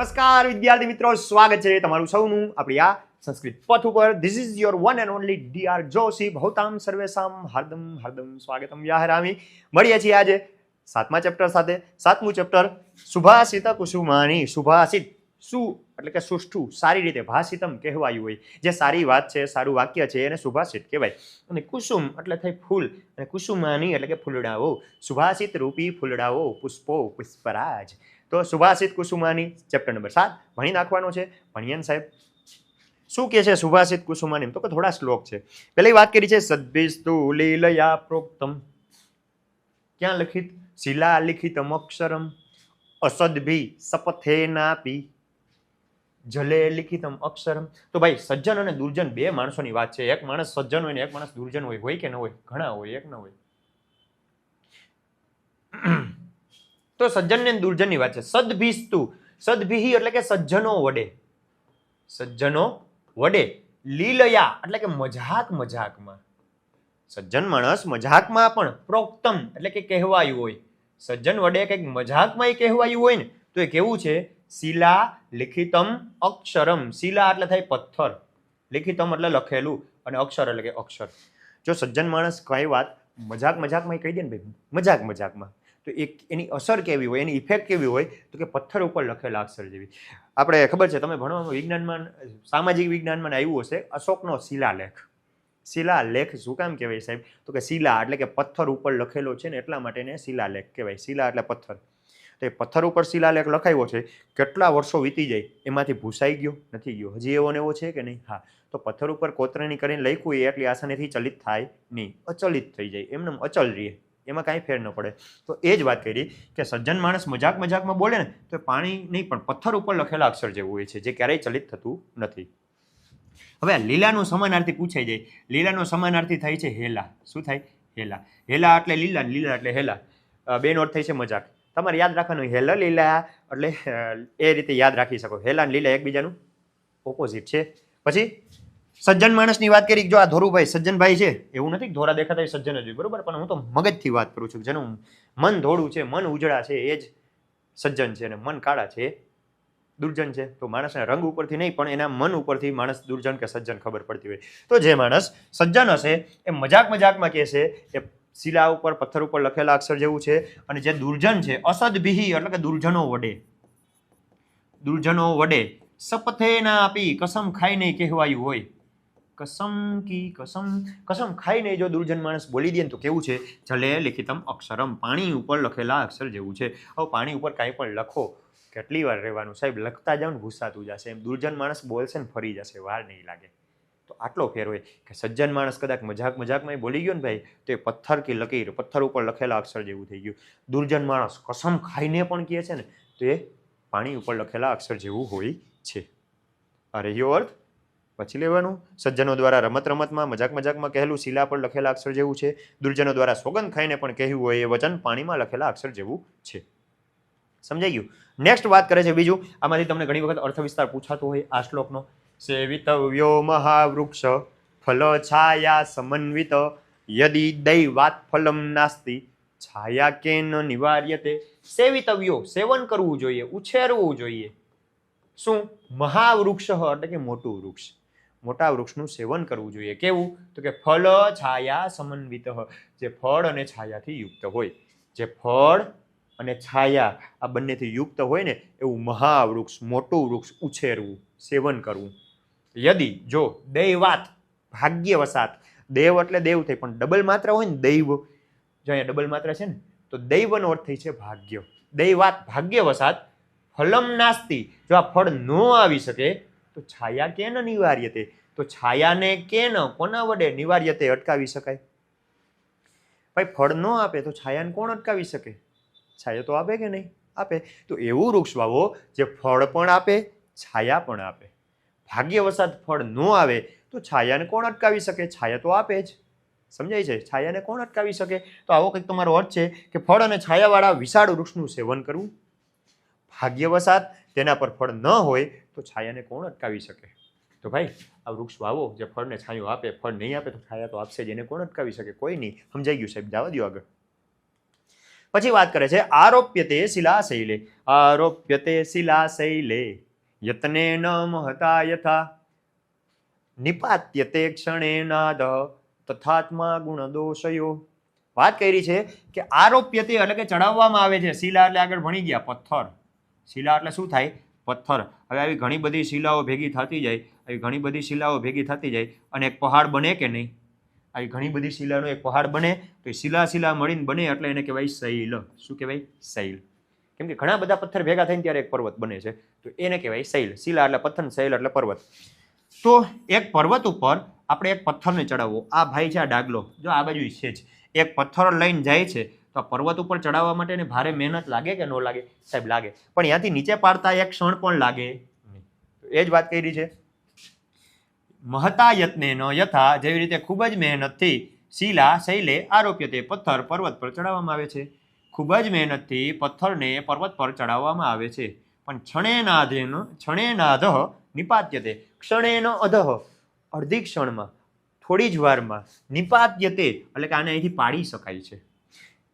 નમસ્કાર વિદ્યાર્થી મિત્રો, સ્વાગત છે તમારું સૌનું આપણી આ સંસ્કૃત પથ ઉપર. This is your one and only DR Joshi. ભવતામ સર્વેસામ હાર્દમ હાર્દમ સ્વાગતમ વ્યાહરામી. મળીએ છીએ આજે સાતમા ચેપ્ટર સાથે. સાતમું ચેપ્ટર સુભાષિત કુસુમાની. સુભાષિત સુ એટલે કે સુષ્ઠું, સારી રીતે, ભાષિતમ કહેવાયું હોય, જે સારી વાત છે, સારું વાક્ય છે, એને સુભાષિત કહેવાય. અને કુસુમ એટલે થઈ ફૂલ, અને કુસુમાની એટલે કે ફૂલડાઓ. સુભાષિત રૂપી ફૂલડાઓ, પુષ્પો, પુષ્પરાજ. તો સુભાષિત કુસુમાની ચેપ્ટર નંબર 7 ભણી નાખવાનો છે. ભણિયન સાહેબ શું કે છે સુભાષિત કુસુમાની? તો કે થોડા શ્લોક છે. પહેલી વાત કરી છે સદ્ભિસ્તુ લીલયા પ્રોક્તમ. ક્યાં લખિત? શિલા લિખિતમ અક્ષરમ અસદ્ભી સપથેનાપી જલે લિખિતમ અક્ષરમ. તો ભાઈ સજ્જન અને દુર્જન બે માણસોની વાત છે. એક માણસ સજ્જન હોય ને એક માણસ દુર્જન હોય કે ન હોય? ઘણા હોય, એક ન હોય. તો સજ્જન ને દુર્જન ની વાત છે. સદ્ભિસ્તુ, સદ્ભિહી એટલે કે સજ્જનો વડે, સજ્જનો વડે. લીલયા એટલે કે મજાક મજાકમાં. સજ્જન માણસ મજાકમાં પણ પ્રોક્તમ એટલે કે કહેવાયું હોય. સજ્જન વડે કંઈક મજાકમાં કહેવાયું હોય ને તો એ કેવું છે? શિલા લિખિતમ અક્ષરમ. શિલા એટલે થાય પથ્થર, લિખિતમ એટલે લખેલું, અને અક્ષર એટલે કે અક્ષર. જો સજ્જન માણસ કઈ વાત મજાક મજાકમાં કહી દે ને ભાઈ, મજાક મજાકમાં, તો એની અસર કેવી હોય, એની ઇફેક્ટ કેવી હોય? તો કે પથ્થર ઉપર લખેલા અક્ષર જેવી. આપણે ખબર છે, તમે ભણવામાં વિજ્ઞાનમાં, સામાજિક વિજ્ઞાનમાં આવ્યું હશે અશોકનો શિલાલેખ. શિલાલેખ શું કામ કહેવાય સાહેબ? તો કે શિલા એટલે કે પથ્થર ઉપર લખેલો છે ને એટલા માટે એને શિલાલેખ કહેવાય. શિલા એટલે પથ્થર. તો એ પથ્થર ઉપર શિલાલેખ લખાયો છે, કેટલા વર્ષો વીતી જાય, એમાંથી ભૂસાઈ ગયો નથી ગયો? હજી એવો ને એવો છે કે નહીં? હા. તો પથ્થર ઉપર કોતરણી કરીને લખ્યું એ એટલી આસાનીથી ચલિત થાય નહીં, અચલિત થઈ જાય, એમને અચલ રહે, એમાં કાંઈ ફેર ન પડે. તો એ જ વાત કરી કે સજ્જન માણસ મજાક મજાકમાં બોલે ને તો પાણી નહીં પણ પથ્થર ઉપર લખેલા અક્ષર જેવું હોય છે, જે ક્યારેય ચલિત થતું નથી. હવે લીલાનું સમાનાર્થી પૂછાઈ જાય. લીલાનો સમાનાર્થી થાય છે હેલા. શું થાય? હેલા. હેલા એટલે લીલા, લીલા એટલે હેલા. બે નોટ થઈ છે મજાક. તમારે યાદ રાખવાનું, હેલા લીલા એટલે એ રીતે યાદ રાખી શકો. હેલા અને લીલા એકબીજાનું ઓપોઝિટ છે. પછી સજ્જન માણસની વાત કરી. જો આ ધોરુભાઈ સજ્જનભાઈ છે, એવું નથી ધોરા દેખાતા એ સજ્જન જ હોય, બરોબર? પણ હું તો મગજથી વાત કરું છું. જેનું મન ધોળું છે, મન ઉજળા છે, એ જ સજ્જન છે, અને મન કાળા છે એ દુર્જન છે. તો માણસના રંગ ઉપરથી નહીં પણ એના મન ઉપરથી માણસ દુર્જન કે સજ્જન ખબર પડતી હોય. તો જે માણસ સજ્જન હશે એ મજાક મજાકમાં કહેશે એ શિલા ઉપર, પથ્થર ઉપર લખેલા અક્ષર જેવું છે. અને જે દુર્જન છે અસદ્ભિહી એટલે કે દુર્જનો વડે, દુર્જનો વડે સપથે ના આપી, કસમ ખાઈ નહીં કહેવાયું હોય. કસમ કી કસમ, કસમ ખાઈ નહીં જો દુર્જન માણસ બોલી દે ને તો કેવું છે? જલે લિખિતમ અક્ષરમ. પાણી ઉપર લખેલા અક્ષર જેવું છે. હવે પાણી ઉપર કાંઈ પણ લખો, કેટલી વાર રહેવાનું સાહેબ? લખતા જાવ ને ભૂસાતું જશે. એમ દુર્જન માણસ બોલશે ને ફરી જશે, વાર નહીં લાગે. તો આટલો ફેર હોય કે સજ્જન માણસ કદાચ મજાક મજાકમાં બોલી ગયો ને ભાઈ, તો એ પથ્થર કી લકીર, પથ્થર ઉપર લખેલા અક્ષર જેવું થઈ ગયું. દુર્જન માણસ કસમ ખાઈને પણ કહે છે ને તો એ પાણી ઉપર લખેલા અક્ષર જેવું હોય છે. આ રહ્યો અર્થ. પછી લેવાનું, સજ્જનો દ્વારા રમત રમતમાં, મજાક મજાકમાં કહેલું શિલા પર લખેલા અક્ષર જેવું છે. દુર્જનો દ્વારા સોગંદ ખાઈને પણ કહેવું હોય એ વચન પાણીમાં લખેલા અક્ષર જેવું છે. સમજાઈ ગયું? નેક્સ્ટ વાત કરે છે બીજું. આમાંથી તમને ઘણી વખત અર્થ વિસ્તાર પૂછાતો હોય આ શ્લોકનો. સેવિતવ્યો મહાવૃક્ષ ફલ છાયા સમન્વિત યદિ દૈવાત ફલમ નાસ્તિ છાયા કેન નિવાર્યતે. સેવિતવ્યો, સેવન કરવું જોઈએ, ઉછેરવું જોઈએ. શું? મહાવૃક્ષ એટલે કે મોટું વૃક્ષ. મોટા વૃક્ષનું સેવન કરવું જોઈએ. કેવું? તો કે ફલ છાયા સમન્વિત, જે ફળ અને છાયાથી યુક્ત હોય. જે ફળ અને છાયા આ બંનેથી યુક્ત હોય ને એવું મહાવૃક્ષ, મોટું વૃક્ષ ઉછેરવું, સેવન કરવું. યદિ જો, દૈવાત ભાગ્યવસાત. દેવ એટલે દેવ થઈ, પણ ડબલ માત્રા હોય ને દૈવ, જો અહીંયા ડબલ માત્રા છે ને તો દૈવનો અર્થ થઈ છે ભાગ્ય. દૈવાત ભાગ્યવસાત ફલમ નાસ્તિ, જો આ ફળ ન આવી શકે તો છાયા કેન નિવાર્યતે, તો છાયાને કેન કોના વડે નિવાર્યતે અટકાવી શકાય? ભાઈ ફળ ન આપે તો છાયાને કોણ અટકાવી શકે? છાયા તો આપે કે નહીં? આપે. તો એવું વૃક્ષ વાવો જે ફળ પણ આપે, છાયા પણ આપે. ભાગ્યવસાત ફળ ન આવે તો છાયાને કોણ અટકાવી શકે? છાયા તો આપે જ. સમજાય છે? છાયાને કોણ અટકાવી શકે? તો આવો કંઈક તમારો અર્થ છે કે ફળ અને છાયાવાળા વિશાળ વૃક્ષનું સેવન કરવું. ભાગ્યવસાત તેના પર ફળ ન હોય તો છાયાને કોણ અટકાવી શકે? તો ભાઈ આ વૃક્ષ વાવો જે ફળને છાયો આપે. ફળ નહીં આપે તો છાયા તો આપશે જ, એને કોણ અટકાવી શકે? કોઈ નહીં. સમજાઈ ગયું સાહેબ? જવા દો આગળ. પછી વાત કરે છે આરોપ્યતે શિલાશૈલે, આરોપ્યતે શિલાશૈલે યત્ને ન મહતા યથા નિપાત્યતે ક્ષણેનાદ તથાત્મા ગુણ દોષયો. વાત કરી છે કે આરોપ્યતે એટલે કે ચડાવવામાં આવે છે. શિલા એટલે આગળ ભણી ગયા પથ્થર. શિલા એટલે શું થાય? પથ્થર. હવે આવી ઘણી બધી શિલાઓ ભેગી થતી જાય, આવી ઘણી બધી શિલાઓ ભેગી થતી જાય અને એક પહાડ બને કે નહીં? આવી ઘણી બધી શિલાનો એક પહાડ બને તો શિલા મળીને બને એટલે એને કહેવાય શૈલ. શું કહેવાય? શૈલ. કેમ કે ઘણા બધા પથ્થર ભેગા થઈને ત્યારે એક પર્વત બને છે, તો એને કહેવાય શૈલ. શિલા એટલે પથ્થર, શૈલ એટલે પર્વત. તો એક પર્વત ઉપર આપણે એક પથ્થરને ચડાવવો. આ ભાઈ છે, આ ડાગલો જો આ બાજુ છે જ, એક પથ્થર લઈને જાય છે તો પર્વત ઉપર ચડાવવા માટે એને ભારે મહેનત લાગે કે ન લાગે? સાહેબ લાગે. પણ ત્યાંથી નીચે પાડતા એક ક્ષણ પણ લાગે નહીં. એ જ વાત કરી છે. મહતા યત્ને ન યથા, જેવી રીતે ખૂબ જ મહેનતથી શિલા શૈલે આરોપ્યતે, પથ્થર પર્વત પર ચડાવવામાં આવે છે. ખૂબ જ મહેનતથી પથ્થરને પર્વત પર ચડાવવામાં આવે છે. પણ ક્ષણેનાધઃ નિપાત્યતે, ક્ષણેન અધઃ, અડધી ક્ષણમાં, થોડી જ વારમાં, નિપાત્યતે એટલે કે આને અહીંથી પાડી શકાય છે.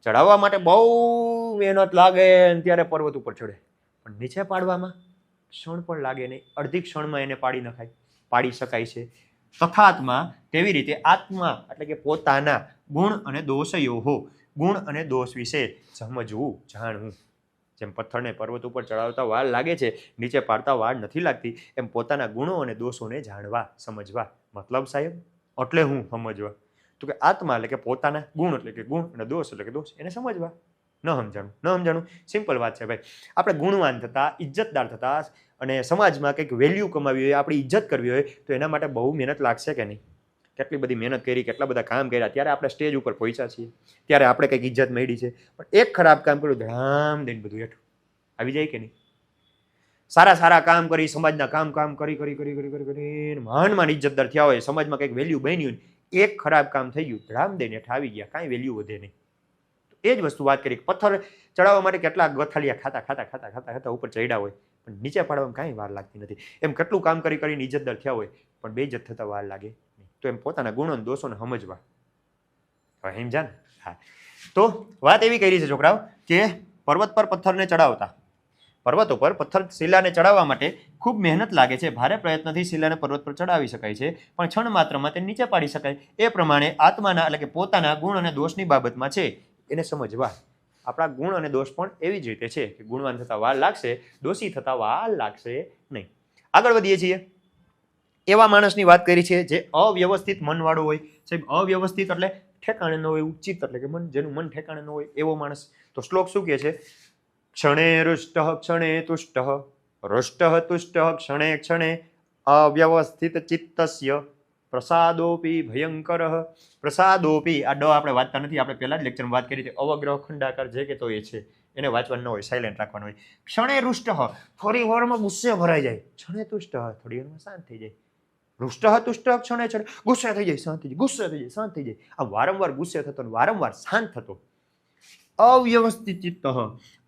ચડાવવા માટે બહુ મહેનત લાગે ત્યારે પર્વત ઉપર ચડે, પણ નીચે પાડવામાં ક્ષણ પણ લાગે નહીં, અડધી ક્ષણમાં એને પાડી શકાય છે. તથાત્મા, તેવી રીતે આત્મા એટલે કે પોતાના ગુણ અને દોષયોહો, ગુણ અને દોષ વિશે સમજવું, જાણવું. જેમ પથ્થરને પર્વત ઉપર ચડાવતા વાર લાગે છે, નીચે પાડતા વાર નથી લાગતી, એમ પોતાના ગુણો અને દોષોને જાણવા, સમજવા. મતલબ સાહેબ એટલે હું સમજવા? તો કે આત્મા એટલે કે પોતાના, ગુણ એટલે કે ગુણ, અને દોષ એટલે કે દોષ, એને સમજવા. ન સમજાણું. સિમ્પલ વાત છે ભાઈ. આપણે ગુણવાન થતા, ઇજ્જતદાર થતા અને સમાજમાં કંઈક વેલ્યુ કમાવી હોય, આપણી ઇજ્જત કરવી હોય તો એના માટે બહુ મહેનત લાગશે કે નહીં? કેટલી બધી મહેનત કરી, કેટલા બધા કામ કર્યા, ત્યારે આપણે સ્ટેજ ઉપર પહોંચ્યા છીએ, ત્યારે આપણે કંઈક ઇજ્જત મળી છે. પણ એક ખરાબ કામ કર્યું, ધડામ દઈને બધું હેઠું આવી જાય કે નહીં? સારા કામ કરી, સમાજના કામ કરી માંડ ઇજ્જતદાર થયા હોય, સમાજમાં કંઈક વેલ્યુ બની હોય, એક ખરાબ કામ થઈ ગયું, ધડામ દઈને હેઠ આવી ગયા, કાંઈ વેલ્યુ વધે નહીં. એ જ વસ્તુ વાત કરી. પથ્થર ચડાવવા માટે કેટલા ગથાલિયા ખાતા ઉપર ચડ્યા હોય, પણ નીચે પાડવામાં કાંઈ વાર લાગતી નથી. એમ કેટલું કામ કરીને ઇજ્જતદાર થયા હોય, પણ બેઇજ્જત થતા વાર લાગે નહીં. તો એમ પોતાના ગુણો અને દોષોને સમજવા. સમજ્યા ને? હા. તો વાત એવી કરી છે છોકરાઓ કે પર્વત પર પથ્થરને ચડાવતા, પર્વત ઉપર પથ્થર શિલાને ચડાવવા માટે ખૂબ મહેનત લાગે છે. ભારે પ્રયત્નથી શિલાને પર્વત પર ચડાવી શકાય છે, પણ ક્ષણ માત્રમાં તે નીચે પાડી શકાય. એ પ્રમાણે આત્માના એટલે કે પોતાના ગુણ અને દોષની બાબતમાં છે એને સમજવા. આપણા ગુણ અને દોષ પણ એવી જ રીતે છે કે ગુણવાન થતા વાર લાગશે, દોષી થતા વાર લાગશે નહીં. આગળ વધીએ છીએ. એવા માણસની વાત કરી છે જે અવ્યવસ્થિત મનવાળો હોય. સાહેબ અવ્યવસ્થિત એટલે ઠેકાણે ન હોય, ઉચિત એટલે કે મન, જેનું મન ઠેકાણે ન હોય એવો માણસ. તો શ્લોક શું કહે છે? ક્ષણે રુષ્ટ ક્ષણે તુષ્ટ, રુષ્ટ તુષ્ટ ક્ષણે ક્ષણે, અવ્યવસ્થિત ચિત્તસ્ય પ્રસાદોપી ભયંકર. પ્રસાદોપી, આ ડ આપણે વાંચતા નથી, આપણે પહેલા જ લેક્ચરમાં વાત કરી હતી. અવગ્રહ ખંડાકાર જે કે તો એ છે, એને વાંચવાનું ન હોય, સાયલેન્ટ રાખવાનું હોય. ક્ષણે રુષ્ટ, થોડી વારમાં ગુસ્સે ભરાઈ જાય. ક્ષણે તુષ્ટ, થોડી વારમાં શાંત થઈ જાય. રુષ્ટ તુષ્ટ ક્ષણે ક્ષણે, ગુસ્સે થઈ જાય, શાંત થઈ જાય, ગુસ્સે થઈ જાય, શાંત થઈ જાય. આ વારંવાર ગુસ્સે થતો, વારંવાર શાંત થતો. અવ્યવસ્થિત ચિત્ત,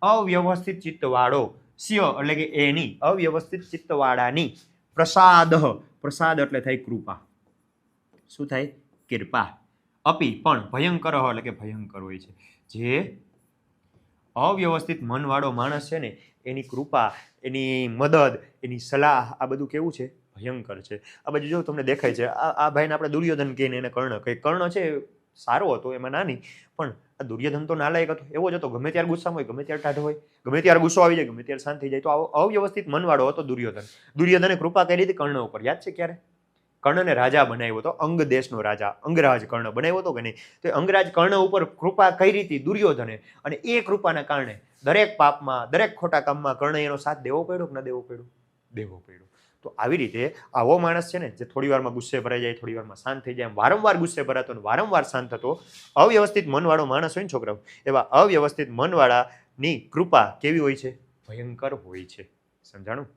અવ્યવસ્થિત ચિત્તવાળો, સ્ય એટલે કે એની, અવ્યવસ્થિત ચિત્તવાળાની, પ્રસાદ, પ્રસાદ એટલે થાય કૃપા. શું થાય? કૃપા. અપી પણ, ભયંકર એટલે કે ભયંકર હોય છે. જે અવ્યવસ્થિત મનવાળો માણસ છે ને, એની કૃપા, એની મદદ, એની સલાહ, આ બધું કેવું છે? ભયંકર છે. આ બાજુ જો તમને દેખાય છે, આ ભાઈને આપણે દુર્યોધન કહીને એને કર્ણ કહે. કર્ણ છે સારો હતો, એમાં નાની, પણ આ દુર્યોધન તો નાલાયક હતો. એવો જ હતો, ગમે ત્યારે ગુસ્સામાં હોય, ગમે ત્યારે ટાઢો હોય, ગમે ત્યારે ગુસ્સો આવી જાય, ગમે ત્યારે શાંત થઈ જાય. તો આવો અવ્યવસ્થિત મનવાળો હતો દુર્યોધન. દુર્યોધને કૃપા કરી હતી કર્ણ ઉપર. યાદ છે ક્યારે? કર્ણને રાજા બનાવ્યો હતો, અંગ દેશનો રાજા, અંગરાજ કર્ણ બનાવ્યો હતો કે નહીં? તો અંગરાજ કર્ણ ઉપર કૃપા કરી હતી દુર્યોધને, અને એ કૃપાના કારણે દરેક પાપમાં, દરેક ખોટા કામમાં કર્ણ એનો સાથ દેવો પડ્યો કે ન દેવો પડ્યો? દેવો પડ્યો. તો આવી રીતે આવો માણસ છે ને, જે થોડી વારમાં ગુસ્સે ભરાઈ જાય, થોડી વારમાં શાંત થઈ જાય, વારંવાર ગુસ્સે ભરાતો અને વારંવાર શાંત થતો અવ્યવસ્થિત મનવાળો માણસ હોય ને છોકરાઓ, એવા અવ્યવસ્થિત મનવાળાની કૃપા કેવી હોય છે? ભયંકર હોય છે. સમજાણું?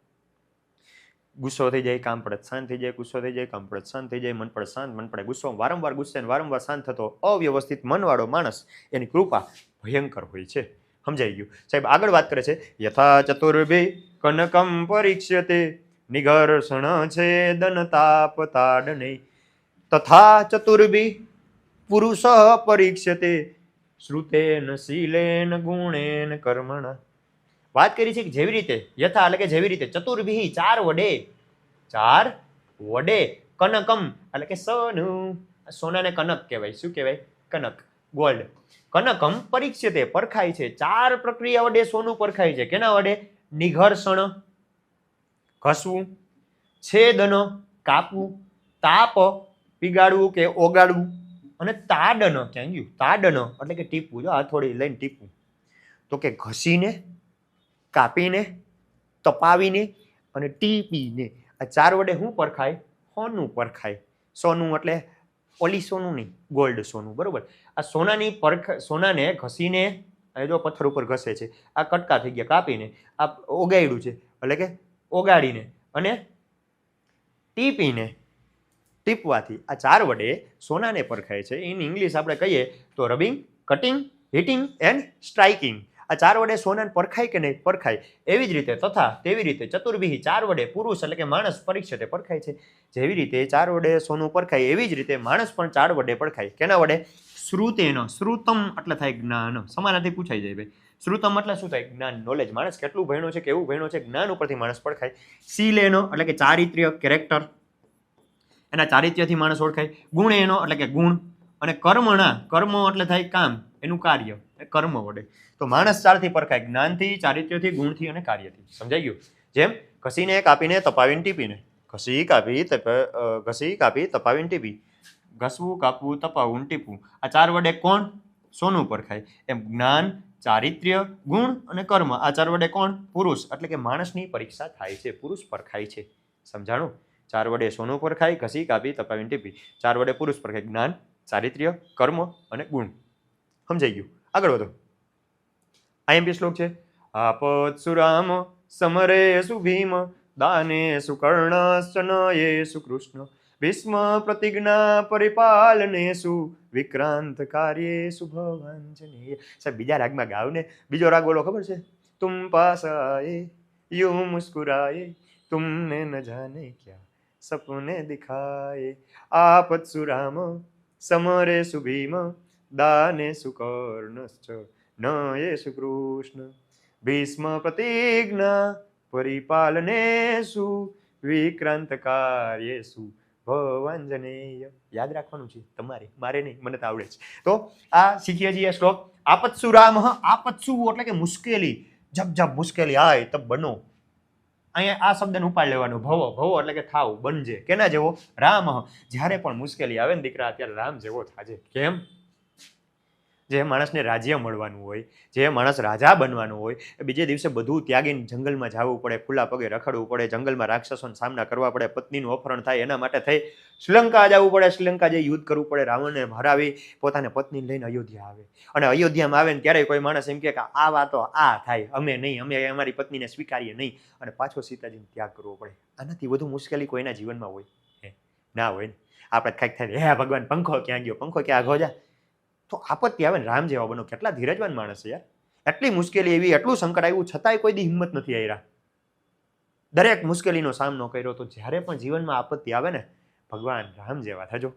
ગુસ્સો થઈ જાય, કામ પડે શાંત થઈ જાય, ગુસ્સો થઈ જાય, કામ પડે શાંત થઈ જાય, મન પડે શાંત, મન પડે ગુસ્સો, વારંવાર ગુસ્સે વારંવાર શાંત થતો અવ્યવસ્થિત મનવાળો માણસ, એની કૃપા ભયંકર હોય છે. સમજાઈ ગયું? સાહેબ આગળ વાત કરે છે, યથા ચતુર્ભિ કનકમ પરીક્ષ્યતે નિઘર્ષણ છે દનતાપ તાડને, તથા ચતુર્ભિ પુરુષ પરીક્ષ્યતે શ્રુતેન શીલેન ગુણેન કર્મણા. વાત કરી છે કે જેવી રીતે યથા એટલે કે જેવી રીતે ચતુર્ભિ ચાર વડે કનકમ એટલે કે સોનું, સોનાને કનક કહેવાય. શું કહેવાય? કનક, ગોલ્ડ. કનકમ પરીક્ષિતે પરખાય છે. ચાર પ્રક્રિયા વડે સોનું પરખાય છે. કેના વડે? નિઘર્ષણ ઘસવું, છેદન કાપવું, તાપ પીગાડવું કે ઓગાડવું, અને તાડન. ક્યાં ગયું? તાડન એટલે કે ટીપવું. જો હથોડી લઈને ટીપવું. તો કે ઘસીને, કાપીને, તપાવીને અને ટીપીને. આ ચાર વડે શું પરખાય? સોનું પરખાય. સોનું એટલે ઓલી સોનું નહીં, ગોલ્ડ સોનું. બરોબર. આ સોનાની સોનાને ઘસીને, જો પથ્થર ઉપર ઘસે છે, આ કટકા થઈ ગયા, કાપીને આ ઓગાડ્યું છે એટલે કે ઓગાડીને, અને ટીપીને, ટીપવાથી આ ચાર વડે સોનાને પરખાય છે. ઇન ઇંગ્લિશ આપણે કહીએ તો રબિંગ, કટિંગ, હીટિંગ એન્ડ સ્ટ્રાઇકિંગ. આ ચાર વડે સોનાને પરખાય કે નહીં? પરખાય. એવી જ રીતે તથા તેવી રીતે ચતુર્ભિ ચાર વડે પુરુષ એટલે કે માણસ પરીક્ષિતે પરખાય છે. જેવી રીતે ચાર વડે સોનું પરખાય એવી જ રીતે માણસ પણ ચાર વડે પરખાય. કેના વડે? શ્રુતેન. શ્રુતમ એટલે થાય જ્ઞાન. સમાનાર્થી પૂછાઈ જાય ભાઈ. શ્રુતમ એટલે શું થાય? જ્ઞાન, નોલેજ. માણસ કેટલું ભણ્યો છે, કેવું ભણ્યો છે, જ્ઞાન ઉપરથી માણસ પરખાય. શીલેનો એટલે કે ચારિત્ર્ય, કેરેક્ટર, એના ચારિત્ર્યથી માણસ ઓળખાય. ગુણેનો એટલે કે ગુણ, અને કર્મણા, કર્મ એટલે થાય કામ, એનું કાર્ય, કર્મ વડે. તો માણસ ચારથી પરખાય: જ્ઞાનથી, ચારિત્ર્યથી, ગુણથી અને કાર્યથી. સમજાઈ ગયું? જેમ ઘસીને, કાપીને, તપાવીને, ટીપીને. ઘસી કાપી તપાવીને ટીપી. ઘસવું, કાપવું, તપાવવું, ટીપવું. આ ચાર વડે કોણ? સોનું પરખાય. એમ જ્ઞાન, ચારિત્ર્ય, ગુણ અને કર્મ, આ ચાર વડે કોણ? પુરુષ. એટલે કે માણસની પરીક્ષા થાય છે, પુરુષ પરખાય છે. સમજાણું? ચાર વડે સોનું પરખાય, ઘસી કાપી તપાવીને ટીપી. ચાર વડે પુરુષ પરખાય: જ્ઞાન, ચારિત્ર્ય, કર્મ અને ગુણ. સમજાઈ ગયું? આગળ વધો. આઈએમપી શ્લોક છે. આપત્સુ રામ સમરેસુ ભીમ દાનેસુ કર્ણશ્ચ નયેસુ કૃષ્ણ ભીષ્મ પ્રતિજ્ઞા પરિપાલનેસુ વિક્રાંત કાર્યેસુ ભવાંજનેય. સાહેબ બીજા રાગમાં ગાવ ને. બીજો રાગ બોલો, ખબર છે? તુમ પાસ આયે યૂ મુસ્કુરાયે તુમને ન જાને ક્યા સપને દિખાયે. આપત્સુ રામ સમરેસુ ભીમ દાનેસુ કર્ણશ્ચ નયેસુ કૃષ્ણ ભીષ્મ પ્રતિજ્ઞા પરિપાલનેસુ વિક્રાંત કાર્યેસુ ભવાંજનેય. યાદ રાખવાનું છે તમારે, મારે નહીં, મને તો આવડે છે. તો આ શીખીએ છીએ શ્લોક. આપત્સુ રામ. આપત્સુ એટલે કે મુશ્કેલી. જબ જબ મુશ્કેલી આય તબ બનો. અહીંયા આ શબ્દને ઉપાડ લેવાનો. ભવો, ભવો એટલે કે થાવ, બનજે. કેના જેવો? રામ. જ્યારે પણ મુશ્કેલી આવે ને દીકરા, ત્યારે રામ જેવો થાજે. કેમ? જે માણસને રાજ્ય મળવાનું હોય, જે માણસ રાજા બનવાનું હોય, બીજે દિવસે બધું ત્યાગીને જંગલમાં જવું પડે, ખુલ્લા પગે રખડવું પડે, જંગલમાં રાક્ષસોનો સામના કરવા પડે, પત્નીનું અપહરણ થાય, એના માટે થઈ શ્રીલંકા જવું પડે, શ્રીલંકા જઈ યુદ્ધ કરવું પડે, રાવણને હરાવી પોતાને પત્નીને લઈને અયોધ્યા આવે. અને અયોધ્યામાં આવે ને ત્યારે કોઈ માણસ એમ કે આ વાતો આ થાય, અમે નહીં, અમે અમારી પત્નીને સ્વીકારીએ નહીં, અને પાછો સીતાજીને ત્યાગ કરવો પડે. આનાથી વધુ મુશ્કેલી કોઈના જીવનમાં હોય? ના હોય ને. આપણે કાંઈક થાય, હે ભગવાન પંખો ક્યાં ગયો, પંખો ક્યાં આગો જા. તો આપત્તિ આવે ને, રામ જેવા બનો. કેટલા ધીરજવાન માણસ છે યાર. એટલી મુશ્કેલી એવી, એટલું સંકટ આવ્યું, છતાંય કોઈ દી હિંમત નથી આવ્યા. દરેક મુશ્કેલીનો સામનો કર્યો. તો જ્યારે પણ જીવનમાં આપત્તિ આવે ને, ભગવાન રામ જેવા થજો.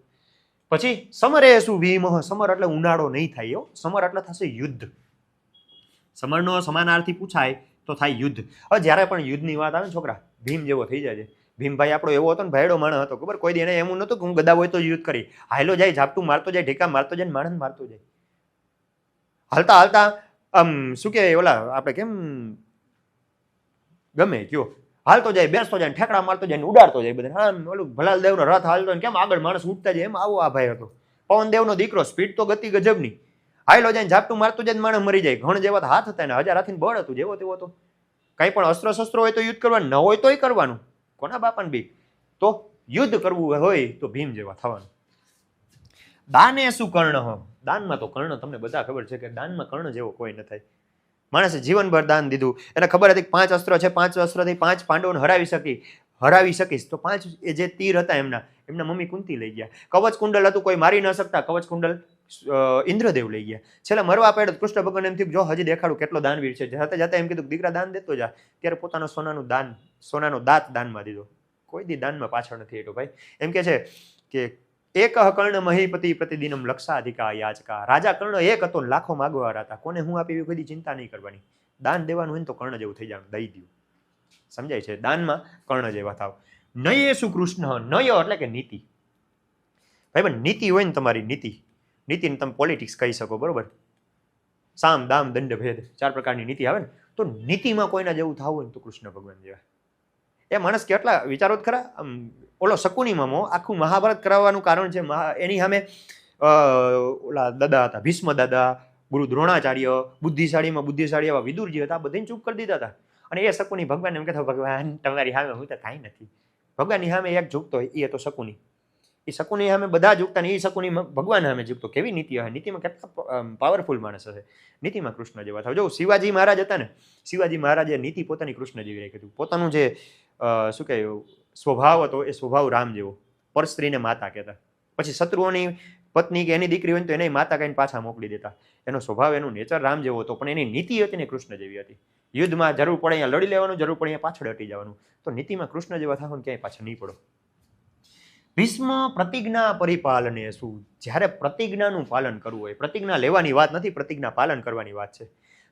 પછી સમરેસુ ભીમ. સમર એટલે ઉનાળો નહીં થાય એવો. સમર એટલે થશે યુદ્ધ. સમરનો સમાનાર્થી પૂછાય તો થાય યુદ્ધ. હવે જ્યારે પણ યુદ્ધની વાત આવે ને છોકરા, ભીમ જેવો થઈ જાય છે. ભીમભાઈ આપણો એવો હતો ને, ભાઈડો માણસ હતો, ખબર? કોઈ દી એને એમ નહોતું કે હું ગદા હોય તો યુદ્ધ કરી. હાયલો જાય, ઝાપટું મારતો જાય, ઢીકા મારતો જાય, માણસ મારતો જાય. હાલતા હાલતા આમ શું કે ઓલા આપણે કેમ ગમે કયો, હાલતો જાય, બેસતો જાય, ઠેકડા મારતો જાય, ઉડાડતો જાય બધા. આમ ઓલું ભલાલ દેવનો રથ હાલતો કેમ આગળ માણસ ઉઠતા જાય, એમ આવો આ ભાઈ હતો. પવન દેવનો દીકરો. સ્પીડ તો ગતિ ગજબની. હાયલો જાય, ઝાપટું મારતો જાય, માણસ મરી જાય. ઘણ જેવા હાથ હતા ને, 1000 હાથીને બળ હતું, જેવો તેવો હતો. કંઈ પણ અસ્ત્ર શસ્ત્રો હોય તો યુદ્ધ કરવાનું, ન હોય તોય કરવાનું. કોના બાપાને બીક? તો યુદ્ધ કરવું હોય તો ભીમ જેવા થવાનું. દાને શું કર્ણ. દાનમાં તો કર્ણ તમને બધા ખબર છે કે દાનમાં કર્ણ જેવો કોઈ ન થાય. માણસે જીવનભર દાન દીધું. એને ખબર હતી 5 અસ્ત્ર છે, 5 અસ્ત્રથી 5 પાંડવોને હરાવી શકીશ. તો 5 એ જે તીર હતા એમના મમ્મી કુંતી લઈ ગયા. કવચ કુંડલ હતું, કોઈ મારી ન શકતા. કવચ કુંડલ ઇન્દ્રદેવ લઈ ગયા. છેલ્લે મરવા પડ્યો કૃષ્ણ ભગવાન એમ થયું, જો હજી દેખાડું કેટલો દાનવીર છે. જતા જતા એમ કીધું, દીકરા દાન દેતો જા. ત્યારે પોતાનો સોનાનો દાંત દાનમાં દીધો. કોઈ દી દાનમાં પાછળ નથી હેઠો ભાઈ. એમ કે છે કે એક કર્ણ મહીપતિ પ્રતિદિનમ લક્ષાધિકા યાચકા. રાજા કર્ણ એક હતો, લાખો માગવાવાળા હતા. કોને હું આપી એવી કોઈ ચિંતા નહીં કરવાની. દાન દેવાનું હોય ને તો કર્ણ જેવું થઈ જવાનું, દઈ દઉં. સમજાય છે? દાનમાં કર્ણ જેવા થાવ. નયે સુકૃષ્ણ, નય એટલે કે નીતિ. ભાઈ પણ નીતિ હોય ને તમારી નીતિને તમે પોલિટિક્સ કહી શકો, બરોબર? સામ દામ દંડ ભેદ 4 પ્રકારની નીતિ આવે ને, તો નીતિમાં કોઈના જેવું થવું હોય ને તો કૃષ્ણ ભગવાન જેવા. એ માણસ કેટલા વિચારો જ ખરા. ઓલો શકુનીમાં આખું મહાભારત કરાવવાનું કારણ છે. એની સામે ઓલા દાદા હતા, ભીષ્મ દાદા, ગુરુ દ્રોણાચાર્ય, બુદ્ધિશાળી એવા વિદુરજી હતા, બધાને ચૂપ કરી દીધા હતા. અને એ શકુની ભગવાન એમ કહેતા, ભગવાન તમારી સામે હું તો કાંઈ નથી. ભગવાનની સામે એક ઝૂકતો હોય, એ હતો શકુની. એ શકુની સામે બધા ઝૂકતા ને એ શકુની ભગવાન સામે ઝૂકતો. કેવી નીતિ હોય! નીતિમાં કેટલા પાવરફુલ માણસ હશે. નીતિમાં કૃષ્ણ જેવા થાવ. જો શિવાજી મહારાજ હતા ને, શિવાજી મહારાજે નીતિ પોતાની કૃષ્ણ જેવી રાખી હતી. પોતાનું જે શું કહે સ્વભાવ હતો એ સ્વભાવ રામ જેવો. પરસ્ત્રીને માતા કહેતા. પછી શત્રુઓની પત્ની કે એની દીકરી હોય તો એને માતા કહીને પાછા મોકલી દેતા. એનો સ્વભાવ, એનું નેચર રામ જેવો હતો, પણ એની નીતિ હતી ને કૃષ્ણ જેવી હતી. યુદ્ધમાં જરૂર પડે અહીંયા લડી લેવાનું, જરૂર પડે અહીંયા પાછળ હટી જવાનું. તો નીતિમાં કૃષ્ણ જેવા થાવ ને ક્યાંય પાછળ નહીં પડો. ભીષ્મ પ્રતિજ્ઞા પરિપાલને શું? જ્યારે પ્રતિજ્ઞાનું પાલન કરવું હોય, પ્રતિજ્ઞા લેવાની વાત નથી, પ્રતિજ્ઞા પાલન કરવાની વાત છે.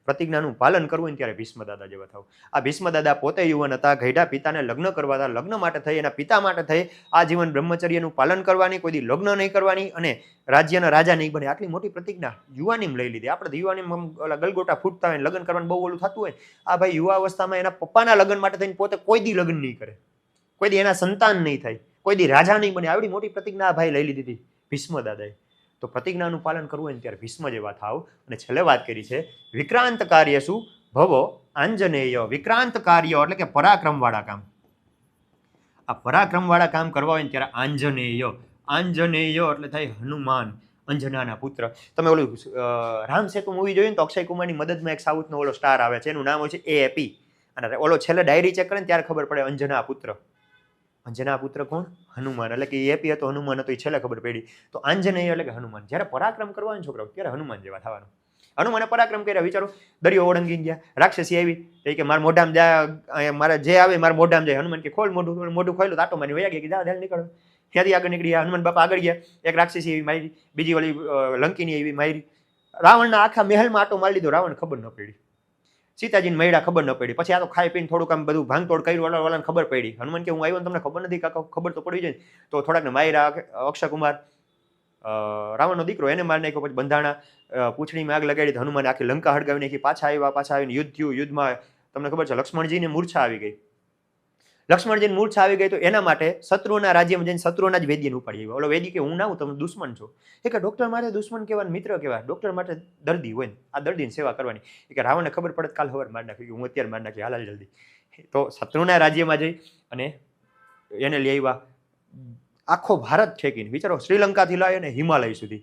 પ્રતિજ્ઞાનું પાલન કરવું હોય ત્યારે ભીષ્મ દાદા જેવા થાવ. આ ભીષ્મ દાદા પોતે યુવાન હતા, ઘરડા પિતાને લગ્ન કરવા હતા. લગ્ન માટે થઈ, એના પિતા માટે થઈ આ જીવન બ્રહ્મચર્યનું પાલન કરવાની, કોઈ દી લગ્ન નહીં કરવાની અને રાજ્યના રાજા નહીં બને. આટલી મોટી પ્રતિજ્ઞા યુવાનીમાં લઈ લીધી. આપણે યુવાનીમાં ગલગોટા ફૂટતા હોય, લગ્ન કરવાનું બહુ ઓલું થતું હોય. આ ભાઈ યુવા અવસ્થામાં એના પપ્પાના લગ્ન માટે થઈને પોતે કોઈ દી લગ્ન નહીં કરે, કોઈ દી એના સંતાન નહીં થાય, કોઈ દી રાજા નહીં બને. આવડી મોટી પ્રતિજ્ઞા આ ભાઈ લઈ લીધી હતી ભીષ્મ દાદાએ. તો પ્રતિજ્ઞાનું પાલન કરવું હોય ને ત્યારે ભીષ્મ જેવા થાવ. અને છેલ્લે વાત કરી છે વિક્રાંત કાર્ય શું? ભવો આંજનેય. વિક્રાંત કાર્ય એટલે કે પરાક્રમવાળા કામ. આ પરાક્રમવાળા કામ કરવા હોય ને ત્યારે આંજનેય. આંજનેય એટલે થાય હનુમાન, અંજનાના પુત્ર. તમે ઓલું રામ સેતુ મૂવી જોયું ને તો અક્ષય કુમારની મદદમાં એક સાઉથનો ઓલો સ્ટાર આવે છે, એનું નામ હોય છે એપી. અને ઓલો છેલ્લે ડાયરી ચેક કરે ને ત્યારે ખબર પડે અંજના પુત્ર. અંજના પુત્ર કોણ? હનુમાન. એટલે કે એપી હતો, હનુમાન હતો, એ છેલ્લે ખબર પડી. તો આંજનેય એટલે કે હનુમાન. જ્યારે પરાક્રમ કરવાનું છોકરાઓ ત્યારે હનુમાન જેવા થવાનું. હનુમાને પરાક્રમ કર્યા. વિચારો, દરિયો ઓળંગી ગયા, રાક્ષસી આવી કે મારા મોઢામાં જાય, મારે જે આવે મારા મોઢામાં જાય. હનુમાન કે ખોલ મોઢું. મોઢું ખોલ્યું તો આટો મારી વયા ગયા કે જા ધ્યાન નીકળો. ત્યાંથી આગળ નીકળી ગયા. હનુમાન બાપા આગળ ગયા. એક રાક્ષસી એવી મારી, બીજી ઓલી લંકીની એવી મારી. રાવણના આખા મહેલમાં આટો મારી લીધો. રાવણ ખબર ન પડી. સીતાજીને મૈડા ખબર ન પડી. પછી આ તો ખાઈ પીને થોડુંક આમ બધું ભાંગતોડ કર્યું, વાળાને ખબર પડી. હનુમાન કે હું આવ્યો તમને ખબર નથી કાકા? ખબર તો પડી જાય. તો થોડાકને માયરા. અક્ષય કુમાર રાવણનો દીકરો, એને મારી નાખ્યો. પછી બંધાણા પૂંછડીમાં આગ લગાડી. હનુમાન આખી લંકા હળગાવી નાખી. પાછા આવીને યુદ્ધ થયું. યુદ્ધમાં તમને ખબર છે લક્ષ્મણજીને મૂર્છા આવી ગઈ. લક્ષ્મણજીને મૂર્છા આવી ગઈ તો એના માટે શત્રુના રાજ્યમાં જઈને શત્રુના જ વૈદ્યને ઉપાડી આવ્યો. ઓલો વૈદ્ય કે હું ના, હું તમે દુશ્મન છો. એ કે ડોક્ટર માટે દુશ્મન કહેવાય, મિત્ર કહેવાય. ડોક્ટર માટે દર્દી હોય ને, આ દર્દીની સેવા કરવાની. એ કે રાવણને ખબર પડે કાલ સવારે મારી નાખી, હું અત્યારે મારી નાખી, હાલ જલ્દી. તો શત્રુના રાજ્યમાં જઈ અને એને લઈ આવ્યા. આખો ભારત ઠેકીને. વિચારો, શ્રીલંકાથી લાવીને હિમાલય સુધી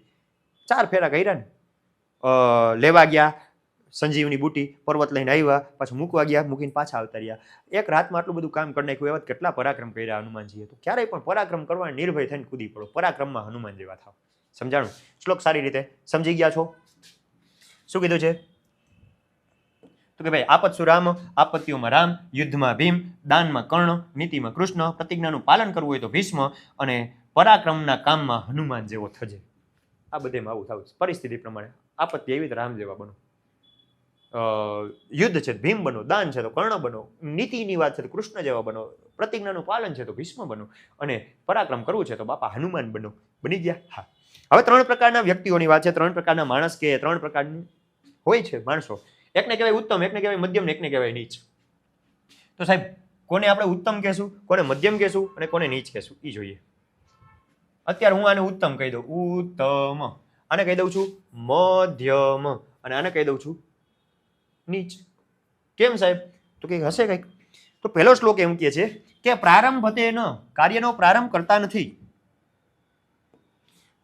4 ફેરા કર્યા ને. લેવા ગયા સંજીવની બુટી, પર્વત લઈને આવ્યા, પાછું મૂકવા ગયા, મૂકીને પાછા આવતા રહ્યા. એક રાતમાં આટલું બધું કામ કરી નાખ્યું. એવા કેટલા પરાક્રમ કર્યા હનુમાનજીએ. તો ક્યારેય પણ પરાક્રમ કરવા નિર્ભય થઈને કૂદી પડો. પરાક્રમમાં હનુમાન જેવા થાવ. સમજાણું? શ્લોક સારી રીતે સમજી ગયા છો? શું કીધું છે? તો કે ભાઈ આપત્સુ રામ, આપત્તિઓમાં રામ, યુદ્ધમાં ભીમ, દાનમાં કર્ણ, નીતિમાં કૃષ્ણ, પ્રતિજ્ઞાનું પાલન કરવું હોય તો ભીષ્મ, અને પરાક્રમના કામમાં હનુમાન જેવો થજે. આ બધેમાં આવું થવું. પરિસ્થિતિ પ્રમાણે આપત્તિ એવી તો રામ જેવા બનો, યુદ્ધ છે ભીમ બનો, દાન છે તો કર્ણ બનો, નીતિની વાત છે તો કૃષ્ણ જેવા બનો, પ્રતિજ્ઞાનું પાલન છે તો ભીષ્મ બનો, અને પરાક્રમ કરવું છે તો બાપા હનુમાન બનો. બની ગયા? હા. હવે 3 પ્રકારના વ્યક્તિઓની વાત છે. 3 પ્રકારના માણસ કે 3 પ્રકારની હોય છે માણસો. એકને કહેવાય ઉત્તમ, એકને કહેવાય મધ્યમ, ને એકને કહેવાય નીચ. તો સાહેબ કોને આપણે ઉત્તમ કહેશું, કોને મધ્યમ કહેશું અને કોને નીચ કહેશું એ જોઈએ. અત્યારે હું આને ઉત્તમ કહી દઉં, ઉત્તમ. આને કહી દઉં છું મધ્યમ, અને આને કહી દઉં છું નીચ. કેમ સાહેબ? તો કંઈક હશે કંઈક. તો પહેલો શ્લોક એમ કહે છે કે પ્રારંભતે ન, કાર્યનો પ્રારંભ કરતા નથી.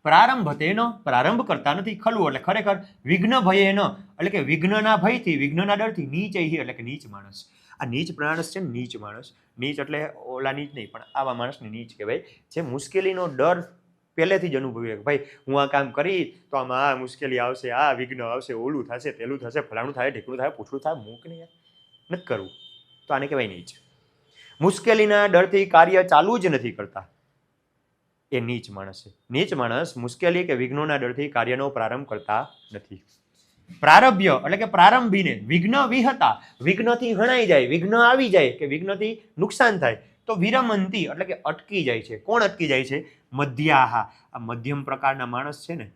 પ્રારંભતે ન, પ્રારંભ કરતા નથી. ખલું એટલે ખરેખર. વિઘ્ન ભયે ન એટલે કે વિઘ્નના ભયથી, વિઘ્નના ડરથી. નીચ એટલે કે નીચ માણસ. આ નીચ માણસ છે ને, નીચ માણસ. નીચ એટલે ઓલા નીચ નહીં, પણ આવા માણસને નીચ કહેવાય. જે મુશ્કેલીનો ડર પહેલેથી જ અનુભવી. ભાઈ હું આ કામ કરી તો આમાં આ મુશ્કેલી આવશે, આ વિઘ્ન આવશે, ઓલું થશે, પેલું થશે, ફલાણું થાય, ઢીકણું થાય, પૂછડું થાય, મૂક ને યાર, નથી કરવું. તો આને કહેવાય નીચ. મુશ્કેલીના ડરથી કાર્ય ચાલુ જ નથી કરતા. એ નીચ માણસ છે. નીચ માણસ મુશ્કેલી કે વિઘ્નોના ડરથી કાર્યનો પ્રારંભ કરતા નથી. પ્રારબ્ય એટલે કે પ્રારંભીને વિઘ્ન વિહતા, વિઘ્નથી હણાઈ જાય, વિઘ્ન આવી જાય કે વિઘ્નથી નુકસાન થાય તો વિરમંતી એટલે કે અટકી જાય છે. કોણ અટકી જાય છે? મધ્યાહા. આ મધ્યમ પ્રકારના માણસ છે ને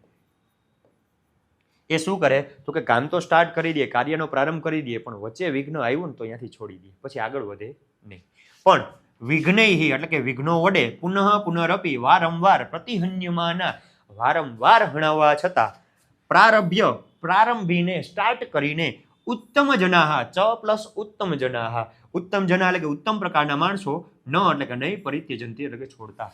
એ શું કરે તો કે કામ તો સ્ટાર્ટ કરી દે, કાર્યનો પ્રારંભ કરી દે, પણ વચ્ચે વિઘ્ન આવ્યું ને તો અહીંયાથી છોડી દે, પછી આગળ વધે નહીં. પણ વિઘ્નૈહિ એટલે કે વિઘ્નો વડે પુનઃ પુનરપી વારંવાર પ્રતિહન્યમાના, વારંવાર હણાવવા છતાં પ્રારભ્ય પ્રારંભીને સ્ટાર્ટ કરીને ઉત્તમ જનાહા, ચ પ્લસ ઉત્તમ જનાહા, ઉત્તમ જના એટલે કે ઉત્તમ પ્રકારના માણસો, ન એટલે કે નહીં પરિત્યજંતી એટલે કે છોડતા.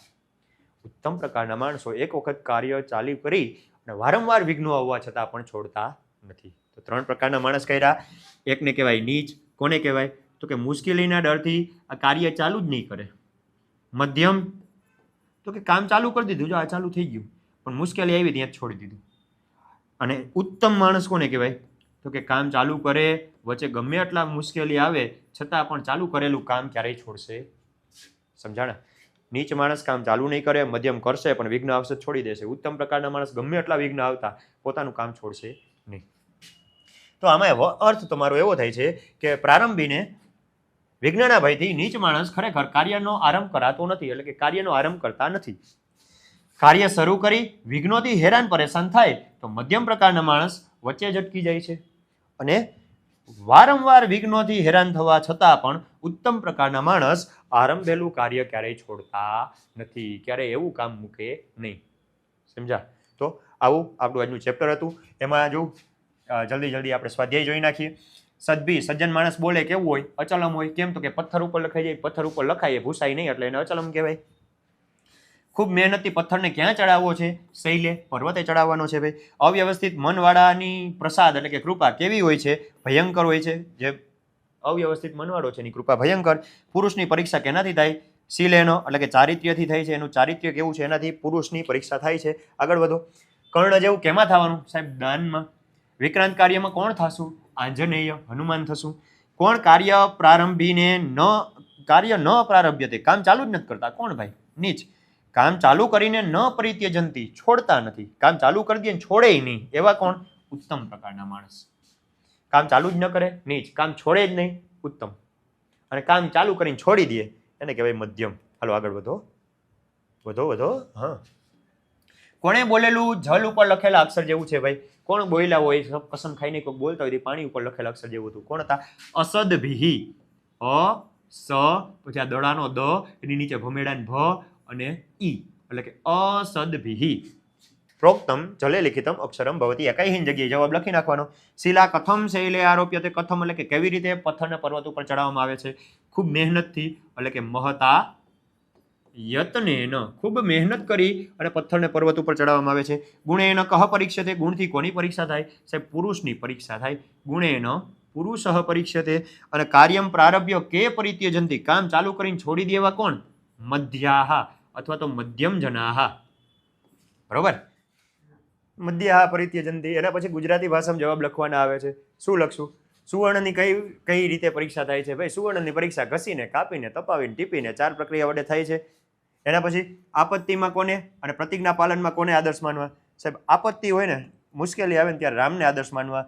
ઉત્તમ પ્રકારના માણસો એક વખત કાર્ય ચાલુ કરી અને વારંવાર વિઘ્નો આવવા છતાં પણ છોડતા નથી. તો 3 પ્રકારના માણસ કર્યા. એકને કહેવાય નીચ. કોને કહેવાય તો કે મુશ્કેલીના ડરથી આ કાર્ય ચાલુ જ નહીં કરે. મધ્યમ તો કે કામ ચાલુ કરી દીધું, જો આ ચાલુ થઈ ગયું, પણ મુશ્કેલી આવી ત્યાં જ છોડી દીધું. અને ઉત્તમ માણસ કોને કહેવાય તો કે કામ ચાલુ કરે, વચ્ચે ગમે એટલા મુશ્કેલી આવે છતાં પણ ચાલુ કરેલું કામ ક્યારેય છોડશે. સમજાણા? નીચ માણસ કામ ચાલુ નહીં કરે, મધ્યમ કરશે પણ વિઘ્ન આવશે છોડી દેશે. ઉત્તમ પ્રકારના માણસ ગમે એટલા વિઘ્ન આવતા પોતાનું કામ છોડશે નહીં. તો આમાં અર્થ તમારો એવો થાય છે કે પ્રારંભીને વિઘ્નના ભયથી નીચ માણસ ખરેખર કાર્યનો આરંભ કરાતો નથી, એટલે કે કાર્યનો આરંભ કરતા નથી. કાર્ય શરૂ કરી વિઘ્નોથી હેરાન પરેશાન થાય તો મધ્યમ પ્રકારના માણસ વચ્ચે જ અટકી જાય છે. અને વારંવાર વિઘ્નોથી હેરાન થવા છતાં પણ ઉત્તમ પ્રકારના માણસ આરંભેલું કાર્ય ક્યારેય છોડતા નથી, ક્યારેય એવું કામ મૂકે નહીં. સમજા? તો આવું આપણું આજનું ચેપ્ટર હતું. એમાં જો જલ્દી આપણે સ્વાધ્યાય જોઈ નાખીએ. સદભી સજ્જન માણસ બોલે કેવું હોય? અચલમ હોય. કેમ તો કે પથ્થર ઉપર લખાઈ જાય, પથ્થર ઉપર લખાય ભૂસાય નહીં એટલે એને અચલમ કહેવાય. ખૂબ મહેનતથી પથ્થરને ક્યાં ચડાવવો છે? શૈલે, પર્વતે ચડાવવાનો છે ભાઈ. અવ્યવસ્થિત મનવાળાની પ્રસાદ એટલે કે કૃપા કેવી હોય છે? ભયંકર હોય છે. જે અવ્યવસ્થિત મનવાળો છે એની કૃપા ભયંકર. પુરુષની પરીક્ષા કેનાથી થાય? શીલેનો એટલે કે ચારિત્ર્યથી થાય છે. એનું ચારિત્ર્ય કેવું છે એનાથી પુરુષની પરીક્ષા થાય છે. આગળ વધો. કર્ણ જેવું કેમાં થવાનું? સાહેબ દાનમાં. વિક્રાંત કાર્યમાં કોણ થશું? આંજનેય, હનુમાન થશું. કોણ કાર્ય પ્રારંભીને કાર્ય ન પ્રારભ્યતે, કામ ચાલુ જ નથી કરતા? કોણ ભાઈ? નીચ. કામ ચાલુ કરીને ન પરિત્યજંતી, છોડતા નથી. કામ ચાલુ કરી દે છોડે નહીં, એવા કોણ? ઉત્તમ પ્રકારના માણસ. કામ ચાલુ જ ન કરે નીચ, કામ છોડે જ નહીં ઉત્તમ, અને કામ ચાલુ કરીને છોડી દે એને કહેવાય મધ્યમ. હાલો આગળ વધો. હા, કોણે બોલેલું? જલ ઉપર લખેલા અક્ષર જેવું છે ભાઈ. કોણ બોલ્યા હોય? કસમ ખાઈને કોઈ બોલતા હોય પાણી ઉપર લખેલા અક્ષર જેવું હતું. કોણ હતા? અસદભિહિ. સ પછી આ દડાનો દ, એની નીચે ભમેડાન ભ અને ઈ એટલે કે અસદભિહિ. પ્રોક્તમ જલે લિખિતમ અક્ષરમ ભવતી. એકહીન જગ્યાએ જવાબ લખી નાખવાનો. શિલા કથમ શૈલે આરોપ્યતે. કથમ એટલે કે કેવી રીતે પથ્થરને પર્વત ઉપર ચડાવવામાં આવે છે? ખૂબ મહેનતથી, એટલે કે મહતા યત્નેન, ખૂબ મહેનત કરી અને પથ્થરને પર્વત ઉપર ચડાવવામાં આવે છે. ગુણેન કહ પરીક્ષતે. ગુણથી કોની પરીક્ષા થાય? સાહેબ પુરુષની પરીક્ષા થાય. ગુણેન પુરુષ પરીક્ષતે. અને કાર્યમ પ્રારભ્ય કે પરિત્યજંતી, કામ ચાલુ કરીને છોડી દેવા કોણ? મધ્યાહા અથવા તો મધ્યમ જનાહા. બરોબર? મધ્યાહા પરિત્યજંતી. એના પછી ગુજરાતી ભાષામાં જવાબ લખવાના આવે છે. શું લખશું? સુવર્ણની કઈ રીતે પરીક્ષા થાય છે? ભાઈ સુવર્ણની પરીક્ષા ઘસીને, કાપીને, તપાવીને, ટીપીને 4 પ્રક્રિયા વડે થાય છે. એના પછી આપત્તિમાં કોને અને પ્રતિજ્ઞા પાલનમાં કોને આદર્શ માનવા? સાહેબ આપત્તિ હોય ને, મુશ્કેલી આવે ને ત્યારે રામને આદર્શ માનવા.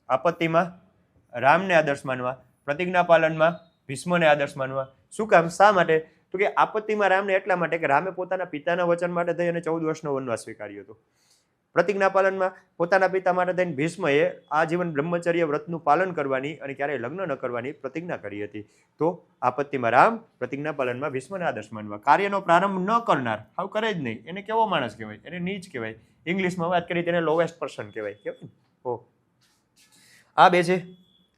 આપત્તિમાં રામને આદર્શ માનવા, પ્રતિજ્ઞા પાલનમાં ભીષ્મને આદર્શ માનવા. શું કામ? શા માટે? તો કે આપત્તિમાં રામને એટલા માટે કે રામે પોતાના પિતાના વચન માટે થઈ અને 14 વર્ષનો વનવાસ સ્વીકાર્યો હતો. પ્રતિજ્ઞા પાલનમાં પોતાના પિતા માટે થઈને ભીષ્મએ આજીવન બ્રહ્મચર્ય વ્રતનું પાલન કરવાની અને ક્યારેય લગ્ન ન કરવાની પ્રતિજ્ઞા કરી હતી. તો આપત્તિમાં રામ, પ્રતિજ્ઞા પાલનમાં ભીષ્મને આદર્શ માનવા. કાર્યનો પ્રારંભ ન કરનાર, હાવ કરે જ નહીં, એને કેવો માણસ કહેવાય? એને નીચ કહેવાય. ઇંગ્લિશમાં વાત કરી તેને લોવેસ્ટ પર્સન કહેવાય. કેવાય ને? આ બે છે.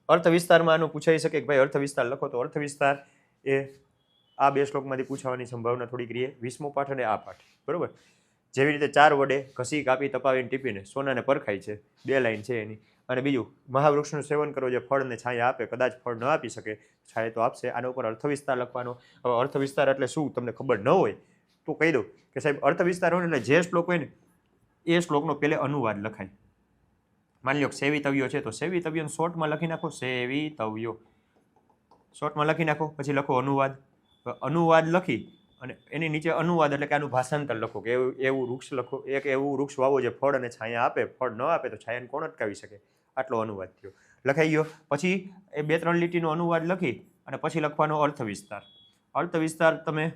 અર્થ વિસ્તારમાં આનું પૂછાઈ શકે કે ભાઈ અર્થ વિસ્તાર લખો, તો અર્થ વિસ્તાર એ આ 2 શ્લોકમાંથી પૂછવાની સંભાવના થોડીક રહે. 20મો પાઠ અને આ પાઠ. બરોબર? જેવી રીતે 4 વડે ઘસી, કાપી, તપાવીને, ટીપીને સોનાને પરખાય છે, 2 લાઈન છે એની. અને બીજું મહાવૃક્ષનું સેવન કરો જે ફળને છાયા આપે, કદાચ ફળ ન આપી શકે, છાયા તો આપશે. આના ઉપર અર્થ વિસ્તાર લખવાનો. હવે અર્થ વિસ્તાર એટલે શું તમને ખબર ન હોય તો કહી દઉં કે સાહેબ અર્થ વિસ્તાર હોય એટલે જે શ્લોક હોય ને એ શ્લોકનો પહેલે અનુવાદ લખાય. માની લો સેવિતવ્યો છે તો સેવિતવ્યો શોર્ટમાં લખી નાખો, સેવિતવ્યો શોર્ટમાં લખી નાખો. પછી લખો અનુવાદ. અનુવાદ લખી અને એની નીચે અનુવાદ એટલે કે આનું ભાષાંતર લખો કે એવું વૃક્ષ લખો, એક એવું વૃક્ષ વાવો જે ફળ અને છાયા આપે, ફળ ન આપે તો છાયાને કોણ અટકાવી શકે. આટલો અનુવાદ થયો, લખાઈ ગયો. પછી એ 2-3 લીટીનો અનુવાદ લખી અને પછી લખવાનો અર્થ વિસ્તાર. અર્થ વિસ્તાર તમે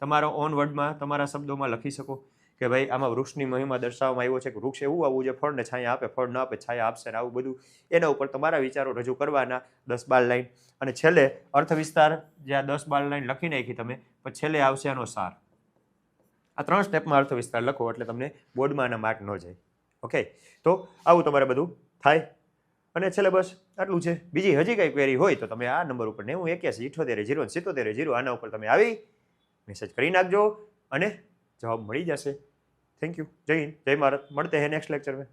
તમારા ઓન વર્ડમાં તમારા શબ્દોમાં લખી શકો કે ભાઈ આમાં વૃક્ષની મહિમા દર્શાવવામાં આવ્યો છે કે વૃક્ષ એવું આવવું જે ફળને છાયા આપે, ફળ ન આપે છાયા આપશે, ને આવું બધું એના ઉપર તમારા વિચારો રજૂ કરવાના 10-12 લાઈન. અને છેલ્લે અર્થ વિસ્તાર જે આ 10-12 લાઈન લખી નાખી તમે, પછી છેલ્લે આવશે આનો સાર. આ 3 સ્ટેપમાં અર્થ વિસ્તાર લખો એટલે તમને બોર્ડમાં આના માર્ક ન જાય. ઓકે, તો આવું તમારે બધું થાય. અને છેલ્લે બસ આટલું છે. બીજી હજી કંઈ ક્વેરી હોય તો તમે આ નંબર ઉપર 9081780177 આના ઉપર તમે આવી મેસેજ કરી નાખજો અને જવાબ મળી જશે. Thank you. જય હિન્દ, જય ભારત. મળતે હે નેક્સ્ટ લેક્ચર में.